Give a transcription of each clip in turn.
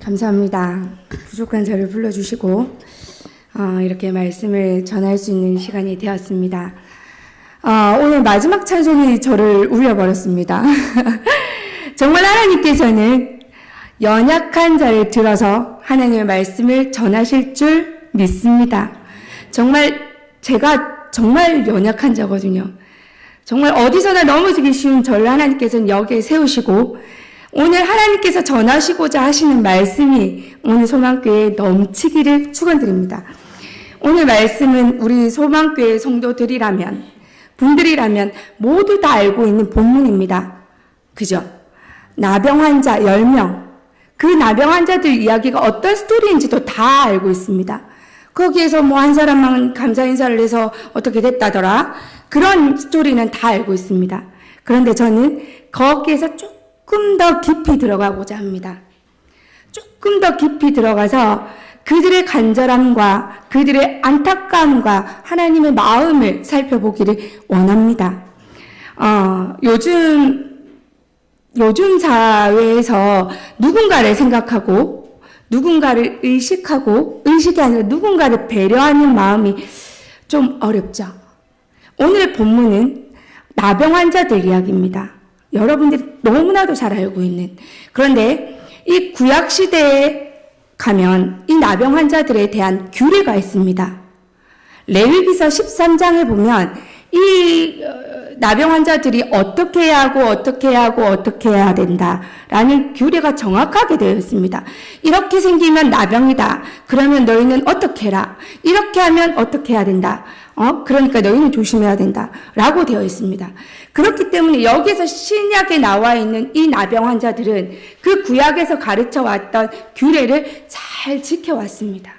감사합니다. 부족한 저를 불러주시고 이렇게 말씀을 전할 수 있는 시간이 되었습니다. 오늘 마지막 찬송이 저를 울려버렸습니다. 정말 하나님께서는 연약한 자를 들어서 하나님의 말씀을 전하실 줄 믿습니다. 정말 제가 정말 연약한 자거든요. 정말 어디서나 넘어지기 쉬운 저를 하나님께서는 여기에 세우시고 오늘 하나님께서 전하시고자 하시는 말씀이 오늘 소망교회에 넘치기를 축원드립니다. 오늘 말씀은 우리 소망교회 성도들이라면 분들이라면 모두 다 알고 있는 본문입니다. 그죠? 나병 환자 10명 그 나병 환자들 이야기가 어떤 스토리인지도 다 알고 있습니다. 거기에서 뭐 한 사람만 감사 인사를 해서 어떻게 됐다더라 그런 스토리는 다 알고 있습니다. 그런데 저는 거기에서 조금 더 깊이 들어가고자 합니다. 조금 더 깊이 들어가서 그들의 간절함과 그들의 안타까움과 하나님의 마음을 살펴보기를 원합니다. 요즘 사회에서 누군가를 생각하고 누군가를 의식하고 의식이 아니라 누군가를 배려하는 마음이 좀 어렵죠. 오늘의 본문은 나병 환자들 이야기입니다. 여러분들이 너무나도 잘 알고 있는. 그런데 이 구약 시대에 가면 이 나병 환자들에 대한 규례가 있습니다. 레위기서 13장에 보면 이 나병 환자들이 어떻게 해야 하고 어떻게 해야 하고 어떻게 해야 된다라는 규례가 정확하게 되어 있습니다. 이렇게 생기면 나병이다. 그러면 너희는 어떻게 해라. 이렇게 하면 어떻게 해야 된다. 그러니까 너희는 조심해야 된다. 라고 되어 있습니다. 그렇기 때문에 여기에서 신약에 나와 있는 이 나병 환자들은 그 구약에서 가르쳐 왔던 규례를 잘 지켜왔습니다.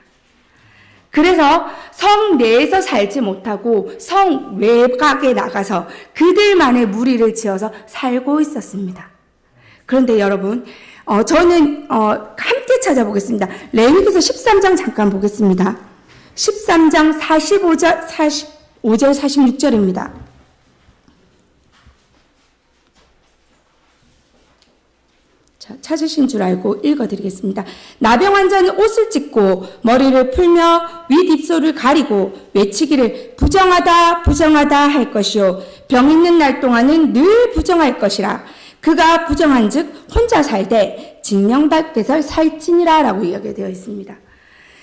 그래서 성 내에서 살지 못하고 성 외곽에 나가서 그들만의 무리를 지어서 살고 있었습니다. 그런데 여러분, 저는 함께 찾아보겠습니다. 레위기서 13장 잠깐 보겠습니다. 13장 45절 46절입니다. 자, 찾으신 줄 알고 읽어드리겠습니다. 나병 환자는 옷을 찢고 머리를 풀며 윗입술을 가리고 외치기를 부정하다 부정하다 할 것이요 병 있는 날 동안은 늘 부정할 것이라. 그가 부정한 즉 혼자 살되 징명받게서 살지니라 라고 이야기되어 있습니다.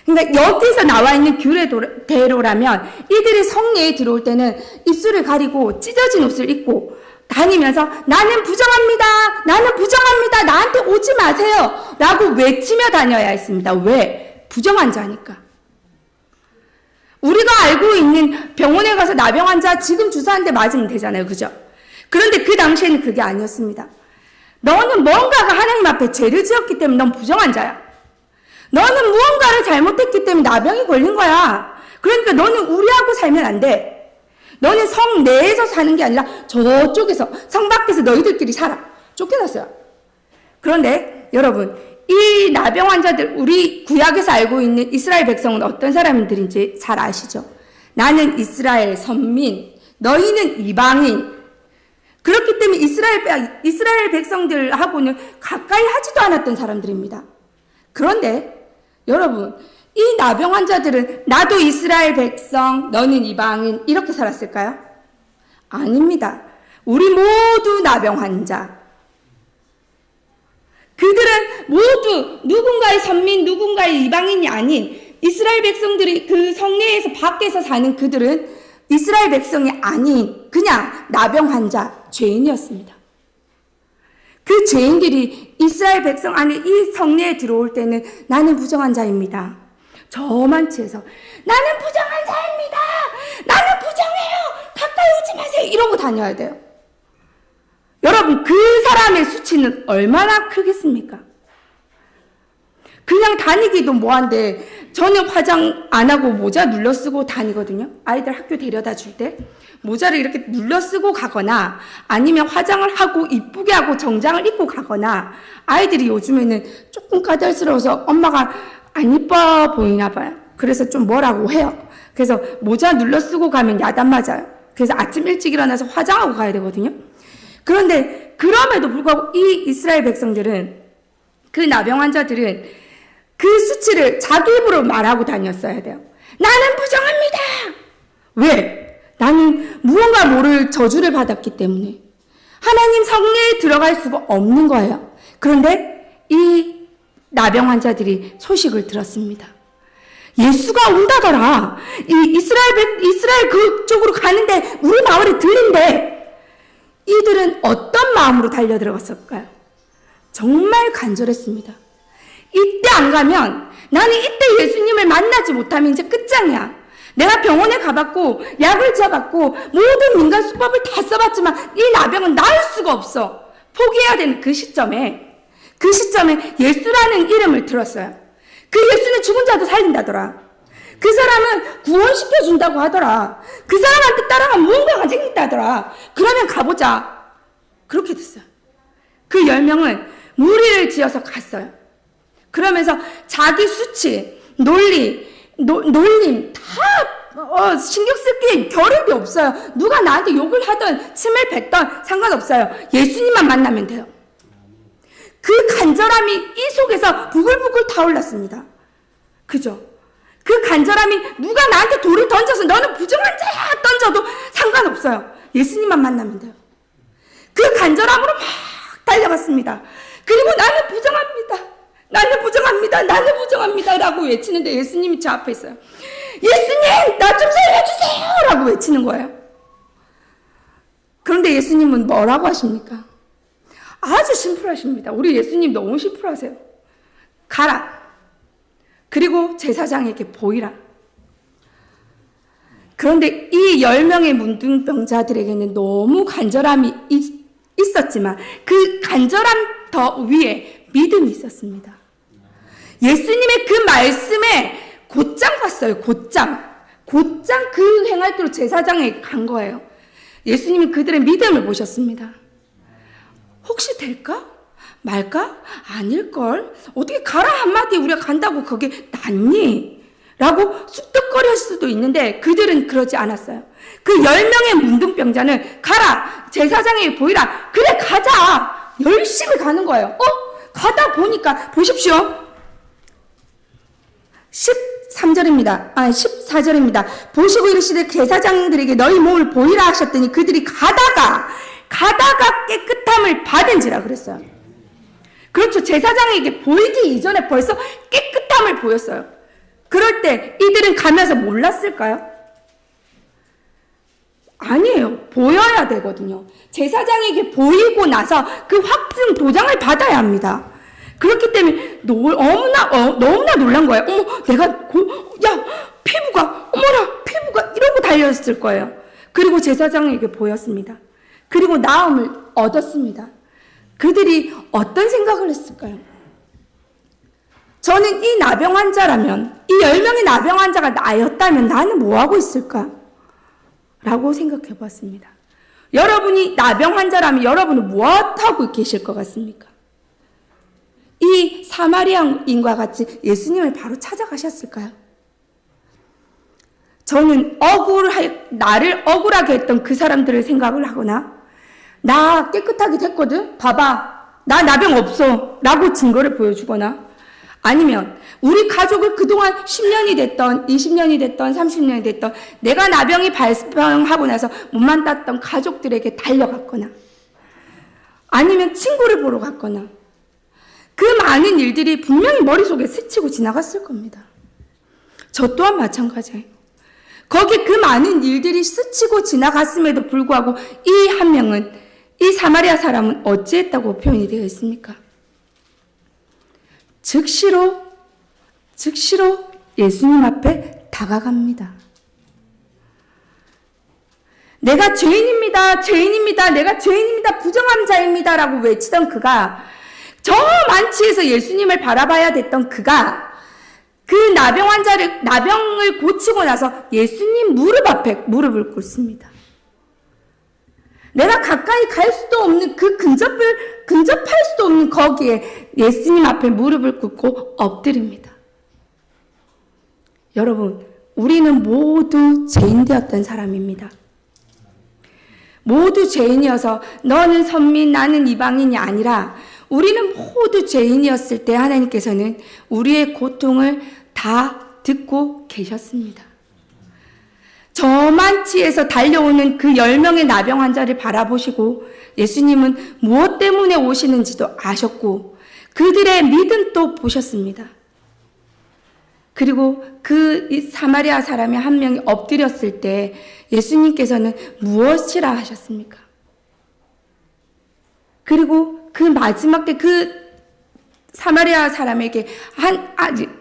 그러니까 여기서 나와 있는 규례대로라면 이들이 성내에 들어올 때는 입술을 가리고 찢어진 옷을 입고 다니면서 나는 부정합니다. 나는 부정합니다. 나한테 오지 마세요. 라고 외치며 다녀야 했습니다. 왜? 부정한 자니까. 우리가 알고 있는 병원에 가서 나병 환자 지금 주사 한 대 맞으면 되잖아요. 그죠? 그런데 그 당시에는 그게 아니었습니다. 너는 뭔가가 하나님 앞에 죄를 지었기 때문에 넌 부정한 자야. 너는 무언가를 잘못했기 때문에 나병이 걸린 거야. 그러니까 너는 우리하고 살면 안 돼. 너는 성 내에서 사는 게 아니라 저쪽에서 성 밖에서 너희들끼리 살아. 쫓겨났어요. 그런데 여러분 이 나병 환자들 우리 구약에서 알고 있는 이스라엘 백성은 어떤 사람들인지 잘 아시죠? 나는 이스라엘 선민 너희는 이방인. 그렇기 때문에 이스라엘 백성들하고는 가까이 하지도 않았던 사람들입니다. 그런데 여러분 이 나병 환자들은 나도 이스라엘 백성, 너는 이방인 이렇게 살았을까요? 아닙니다. 우리 모두 나병 환자. 그들은 모두 누군가의 선민, 누군가의 이방인이 아닌 이스라엘 백성들이 그 성내에서 밖에서 사는 그들은 이스라엘 백성이 아닌 그냥 나병 환자, 죄인이었습니다. 그 죄인들이 이스라엘 백성 안에 이 성내에 들어올 때는 나는 부정한 자입니다. 저만치 해서 나는 부정한 자입니다. 나는 부정해요. 가까이 오지 마세요. 이러고 다녀야 돼요. 여러분 그 사람의 수치는 얼마나 크겠습니까? 그냥 다니기도 뭐한데 저는 화장 안 하고 모자 눌러 쓰고 다니거든요. 아이들 학교 데려다 줄 때 모자를 이렇게 눌러 쓰고 가거나 아니면 화장을 하고 이쁘게 하고 정장을 입고 가거나 아이들이 요즘에는 조금 까탈스러워서 엄마가 안 이뻐 보이나 봐요. 그래서 좀 뭐라고 해요. 그래서 모자 눌러 쓰고 가면 야단 맞아요. 그래서 아침 일찍 일어나서 화장하고 가야 되거든요. 그런데 그럼에도 불구하고 이 이스라엘 백성들은 그 나병 환자들은 그 수치를 자기 입으로 말하고 다녔어야 돼요. 나는 부정합니다. 왜? 나는 무언가 모를 저주를 받았기 때문에 하나님 성내에 들어갈 수가 없는 거예요. 그런데 이 나병 환자들이 소식을 들었습니다. 예수가 온다더라. 이스라엘 그쪽으로 가는데 우리 마을에 들린대. 이들은 어떤 마음으로 달려들어갔을까요? 정말 간절했습니다. 이때 안 가면 나는 이때 예수님을 만나지 못하면 이제 끝장이야. 내가 병원에 가봤고 약을 지어봤고 모든 민간 수법을 다 써봤지만 이 나병은 나을 수가 없어. 포기해야 되는 그 시점에 예수라는 이름을 들었어요. 그 예수는 죽은 자도 살린다더라. 그 사람은 구원시켜준다고 하더라. 그 사람한테 따라가면 무언가가 생긴다더라. 그러면 가보자. 그렇게 됐어요. 그 10명은 무리를 지어서 갔어요. 그러면서 자기 수치, 놀림 다 신경 쓸 게 겨를이 없어요. 누가 나한테 욕을 하든 침을 뱉든 상관없어요. 예수님만 만나면 돼요. 그 간절함이 이 속에서 부글부글 타올랐습니다. 그죠? 그 간절함이 누가 나한테 돌을 던져서 너는 부정한 자야 던져도 상관없어요. 예수님만 만나면 돼요. 그 간절함으로 막 달려갔습니다. 그리고 나는 부정합니다 라고 외치는데 예수님이 저 앞에 있어요. 예수님 나 좀 살려주세요 라고 외치는 거예요. 그런데 예수님은 뭐라고 하십니까? 아주 심플하십니다. 우리 예수님 너무 심플하세요. 가라. 그리고 제사장에게 보이라. 그런데 이 10명의 문둥병자들에게는 너무 간절함이 있었지만 그 간절함 더 위에 믿음이 있었습니다. 예수님의 그 말씀에 곧장 갔어요. 곧장 그 행할대로 제사장에게 간 거예요. 예수님이 그들의 믿음을 보셨습니다. 혹시 될까? 말까? 아닐걸? 어떻게 가라 한마디 우리가 간다고 그게 낫니? 라고 쑥덕거릴 수도 있는데 그들은 그러지 않았어요. 그 10명의 문둥병자는 가라! 제사장에게 보이라! 그래 가자! 열심히 가는 거예요. 가다 보니까 보십시오. 14절입니다. 보시고 이르시되 제사장들에게 너희 몸을 보이라 하셨더니 그들이 가다가 깨끗함을 받은지라 그랬어요. 그렇죠. 제사장에게 보이기 이전에 벌써 깨끗함을 보였어요. 그럴 때 이들은 가면서 몰랐을까요? 아니에요. 보여야 되거든요. 제사장에게 보이고 나서 그 확증 도장을 받아야 합니다. 그렇기 때문에 너무나 놀란 거예요. 피부가 이러고 달렸을 거예요. 그리고 제사장에게 보였습니다. 그리고 나음을 얻었습니다. 그들이 어떤 생각을 했을까요? 저는 이 나병 환자라면, 이 10명의 나병 환자가 나였다면 나는 뭐하고 있을까? 라고 생각해 봤습니다. 여러분이 나병 환자라면 여러분은 무엇하고 계실 것 같습니까? 이 사마리아인과 같이 예수님을 바로 찾아가셨을까요? 저는 나를 억울하게 했던 그 사람들을 생각을 하거나 나 깨끗하게 됐거든? 봐봐. 나 나병 없어. 라고 증거를 보여주거나 아니면 우리 가족을 그동안 10년이 됐던 20년이 됐던 30년이 됐던 내가 나병이 발병하고 나서 몸만 땄던 가족들에게 달려갔거나 아니면 친구를 보러 갔거나 그 많은 일들이 분명히 머릿속에 스치고 지나갔을 겁니다. 저 또한 마찬가지예요. 거기 그 많은 일들이 스치고 지나갔음에도 불구하고 이 한 명은 이 사마리아 사람은 어찌했다고 표현이 되어 있습니까? 즉시로 예수님 앞에 다가갑니다. 내가 죄인입니다. 내가 죄인입니다. 부정한 자입니다. 라고 외치던 그가 저 만치에서 예수님을 바라봐야 됐던 그가 그 나병을 고치고 나서 예수님 무릎 앞에 무릎을 꿇습니다. 내가 가까이 갈 수도 없는 근접할 수도 없는 거기에 예수님 앞에 무릎을 꿇고 엎드립니다. 여러분, 우리는 모두 죄인 되었던 사람입니다. 모두 죄인이어서 너는 선민 나는 이방인이 아니라 우리는 모두 죄인이었을 때 하나님께서는 우리의 고통을 다 듣고 계셨습니다. 저만치에서 달려오는 그 10명의 나병 환자를 바라보시고 예수님은 무엇 때문에 오시는지도 아셨고 그들의 믿음도 보셨습니다. 그리고 그 사마리아 사람이 한 명이 엎드렸을 때 예수님께서는 무엇이라 하셨습니까? 그리고 그 마지막 때 그 사마리아 사람에게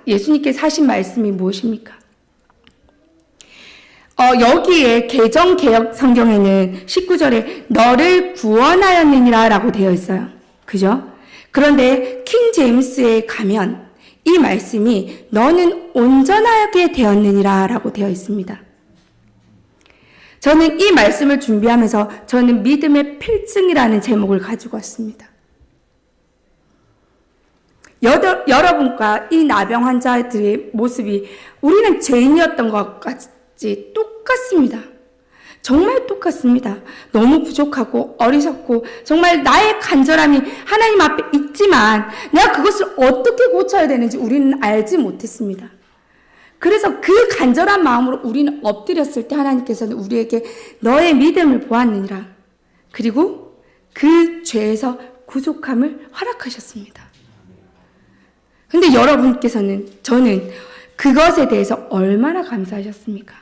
예수님께서 하신 말씀이 무엇입니까? 여기에 개정개혁 성경에는 19절에 너를 구원하였느니라 라고 되어 있어요. 그죠? 그런데 킹 제임스에 가면 이 말씀이 너는 온전하게 되었느니라 라고 되어 있습니다. 저는 이 말씀을 준비하면서 저는 믿음의 필증이라는 제목을 가지고 왔습니다. 여러분과 이 나병 환자들의 모습이 우리는 죄인이었던 것 같이 똑같습니다. 정말 똑같습니다. 너무 부족하고 어리석고 정말 나의 간절함이 하나님 앞에 있지만 내가 그것을 어떻게 고쳐야 되는지 우리는 알지 못했습니다. 그래서 그 간절한 마음으로 우리는 엎드렸을 때 하나님께서는 우리에게 너의 믿음을 보았느니라. 그리고 그 죄에서 구속함을 허락하셨습니다. 근데 여러분께서는 저는 그것에 대해서 얼마나 감사하셨습니까?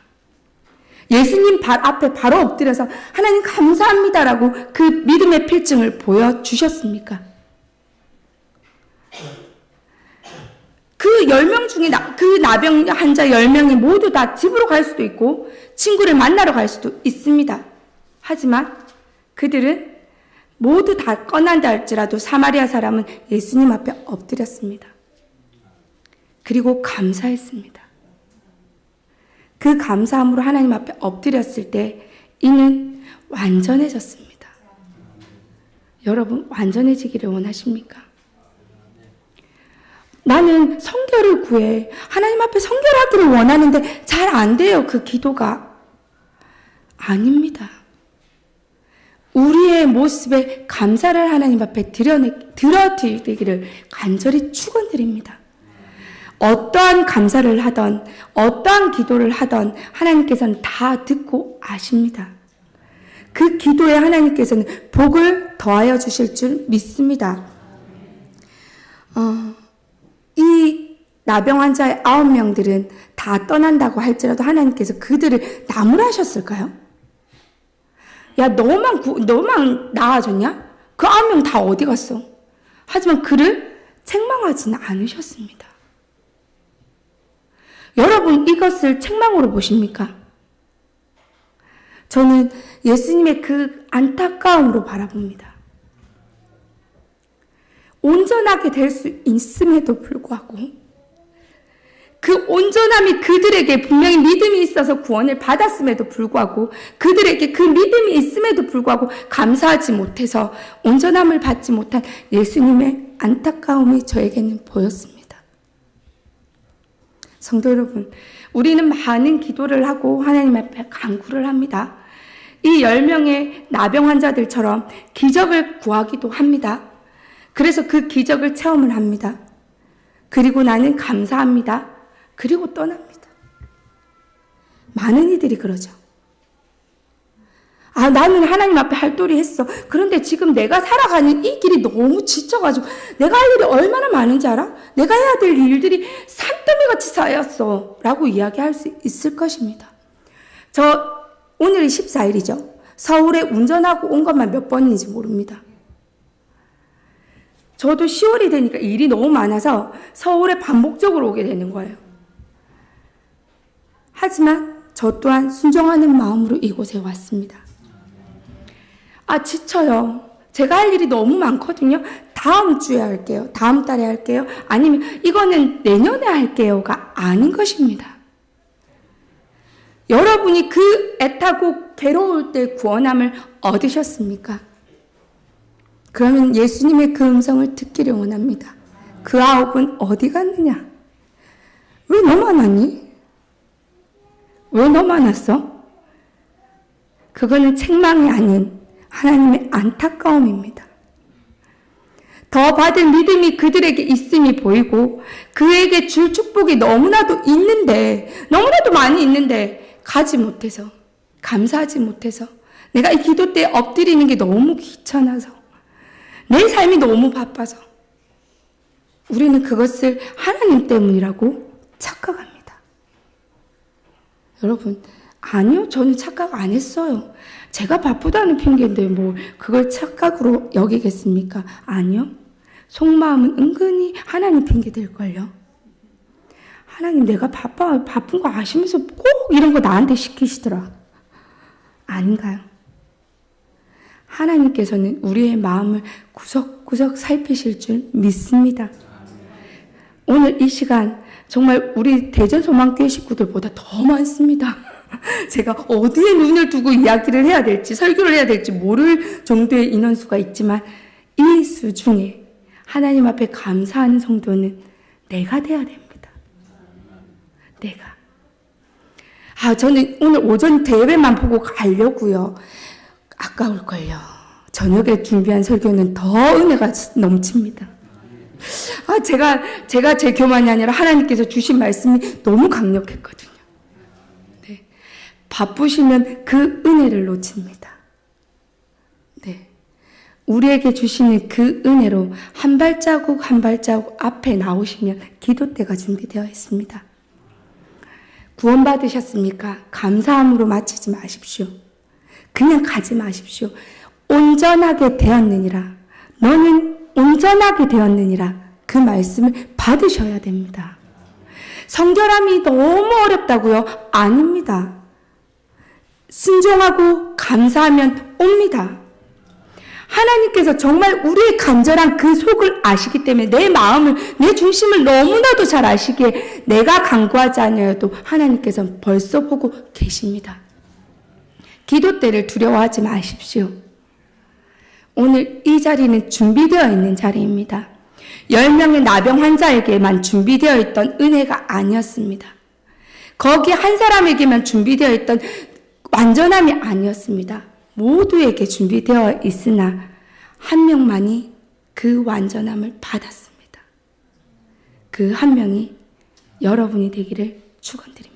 예수님 발 앞에 바로 엎드려서 하나님 감사합니다라고 그 믿음의 필증을 보여주셨습니까? 그 10명 중에 그 나병 환자 10명이 모두 다 집으로 갈 수도 있고 친구를 만나러 갈 수도 있습니다. 하지만 그들은 모두 다 떠난다 할지라도 사마리아 사람은 예수님 앞에 엎드렸습니다. 그리고 감사했습니다. 그 감사함으로 하나님 앞에 엎드렸을 때 이는 완전해졌습니다. 여러분 완전해지기를 원하십니까? 나는 성결을 구해 하나님 앞에 성결하기를 원하는데 잘 안 돼요. 그 기도가 아닙니다. 우리의 모습에 감사를 하나님 앞에 드려드리기를 간절히 축원드립니다. 어떠한 감사를 하던 어떠한 기도를 하던 하나님께서는 다 듣고 아십니다. 그 기도에 하나님께서는 복을 더하여 주실 줄 믿습니다. 이 나병 환자의 9명들은 다 떠난다고 할지라도 하나님께서 그들을 나무라셨을까요? 야, 너만 나아졌냐? 그 9명 다 어디 갔어? 하지만 그를 책망하지는 않으셨습니다. 여러분 이것을 책망으로 보십니까? 저는 예수님의 그 안타까움으로 바라봅니다. 온전하게 될 수 있음에도 불구하고 그 온전함이 그들에게 분명히 믿음이 있어서 구원을 받았음에도 불구하고 그들에게 그 믿음이 있음에도 불구하고 감사하지 못해서 온전함을 받지 못한 예수님의 안타까움이 저에게는 보였습니다. 성도 여러분, 우리는 많은 기도를 하고 하나님 앞에 간구를 합니다. 이 10명의 나병 환자들처럼 기적을 구하기도 합니다. 그래서 그 기적을 체험을 합니다. 그리고 나는 감사합니다. 그리고 떠납니다. 많은 이들이 그러죠. 나는 하나님 앞에 할도리 했어. 그런데 지금 내가 살아가는 이 길이 너무 지쳐가지고 내가 할 일이 얼마나 많은지 알아? 내가 해야 될 일들이 산더미같이 쌓였어. 라고 이야기할 수 있을 것입니다. 오늘이 14일이죠. 서울에 운전하고 온 것만 몇 번인지 모릅니다. 저도 10월이 되니까 일이 너무 많아서 서울에 반복적으로 오게 되는 거예요. 하지만 저 또한 순종하는 마음으로 이곳에 왔습니다. 지쳐요. 제가 할 일이 너무 많거든요. 다음 주에 할게요. 다음 달에 할게요. 아니면 이거는 내년에 할게요가 아닌 것입니다. 여러분이 그 애타고 괴로울 때 구원함을 얻으셨습니까? 그러면 예수님의 그 음성을 듣기를 원합니다. 그 9은 어디 갔느냐? 왜 너만 왔니? 왜 너만 왔어? 그거는 책망이 아닌 하나님의 안타까움입니다. 더 받을 믿음이 그들에게 있음이 보이고 그에게 줄 축복이 너무나도 있는데, 너무나도 많이 있는데 가지 못해서, 감사하지 못해서, 내가 이 기도 때 엎드리는 게 너무 귀찮아서, 내 삶이 너무 바빠서 우리는 그것을 하나님 때문이라고 착각합니다. 여러분, 아니요, 저는 착각 안 했어요. 제가 바쁘다는 핑계인데 뭐 그걸 착각으로 여기겠습니까? 아니요. 속마음은 은근히 하나님 핑계 될걸요. 하나님, 내가 바쁜 거 아시면서 꼭 이런 거 나한테 시키시더라. 아닌가요? 하나님께서는 우리의 마음을 구석구석 살피실 줄 믿습니다. 오늘 이 시간 정말 우리 대전소망교회 식구들보다 더 많습니다. 제가 어디에 눈을 두고 이야기를 해야 될지, 설교를 해야 될지 모를 정도의 인원수가 있지만 이 수 중에 하나님 앞에 감사하는 성도는 내가 돼야 됩니다. 내가. 저는 오늘 오전 대회만 보고 가려고요. 아까울걸요. 저녁에 준비한 설교는 더 은혜가 넘칩니다. 제가 제 교만이 아니라 하나님께서 주신 말씀이 너무 강력했거든요. 네. 바쁘시면 그 은혜를 놓칩니다. 네. 우리에게 주시는 그 은혜로 한 발자국 한 발자국 앞에 나오시면 기도 때가 준비되어 있습니다. 구원받으셨습니까? 감사함으로 마치지 마십시오. 그냥 가지 마십시오. 온전하게 되었느니라. 너는 온전하게 되었느니라. 그 말씀을 받으셔야 됩니다. 성결함이 너무 어렵다고요? 아닙니다. 순종하고 감사하면 옵니다. 하나님께서 정말 우리의 간절한 그 속을 아시기 때문에 내 마음을, 내 중심을 너무나도 잘 아시기에 내가 간구하지 않아도 하나님께서 벌써 보고 계십니다. 기도 때를 두려워하지 마십시오. 오늘 이 자리는 준비되어 있는 자리입니다. 10명의 나병 환자에게만 준비되어 있던 은혜가 아니었습니다. 거기 한 사람에게만 준비되어 있던 완전함이 아니었습니다. 모두에게 준비되어 있으나 한 명만이 그 완전함을 받았습니다. 그 한 명이 여러분이 되기를 축원드립니다.